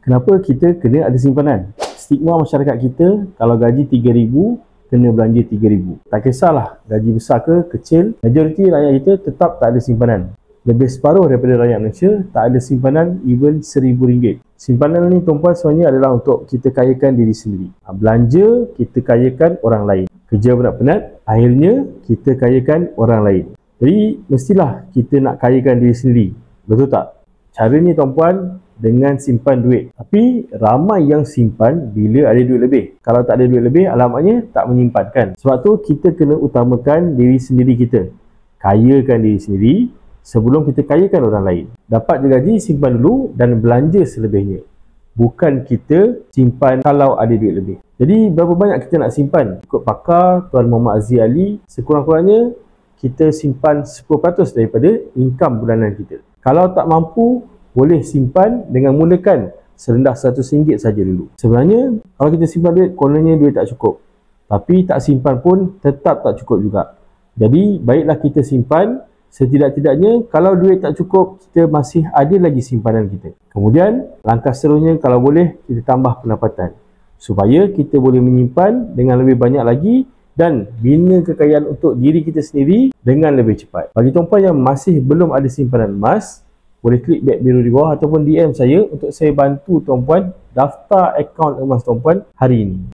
Kenapa kita kena ada simpanan? Stigma masyarakat kita, kalau gaji 3,000, kena belanja 3,000. Tak kisahlah gaji besar ke kecil, majoriti rakyat kita tetap tak ada simpanan. Lebih separuh daripada rakyat Malaysia tak ada simpanan even RM1,000. Simpanan ni tuan-puan sebenarnya adalah untuk kita kayakan diri sendiri. Belanja, kita kayakan orang lain. Kerja penat-penat, akhirnya kita kayakan orang lain. Jadi mestilah kita nak kayakan diri sendiri. Betul tak? Cara ni tuan-puan dengan simpan duit. Tapi ramai yang simpan bila ada duit lebih. Kalau tak ada duit lebih, alamatnya tak menyimpankan. Sebab tu kita kena utamakan diri sendiri kita. Kayakan diri sendiri sebelum kita kayakan orang lain. Dapat je gaji, simpan dulu dan belanja selebihnya. Bukan kita simpan kalau ada duit lebih. Jadi berapa banyak kita nak simpan? Ikut pakar Tuan Muhammad Aziz Ali, sekurang-kurangnya kita simpan 10% daripada income bulanan kita. Kalau tak mampu, boleh simpan dengan mulakan serendah RM100 saja dulu. Sebenarnya kalau kita simpan duit, kononnya duit tak cukup. Tapi tak simpan pun tetap tak cukup juga. Jadi baiklah kita simpan, setidak-tidaknya kalau duit tak cukup, kita masih ada lagi simpanan kita. Kemudian langkah seterusnya kalau boleh kita tambah pendapatan supaya kita boleh menyimpan dengan lebih banyak lagi dan bina kekayaan untuk diri kita sendiri dengan lebih cepat. Bagi tuan-puan yang masih belum ada simpanan emas, boleh klik beg biru di bawah ataupun DM saya untuk saya bantu tuan-puan daftar akaun emas tuan-puan hari ini.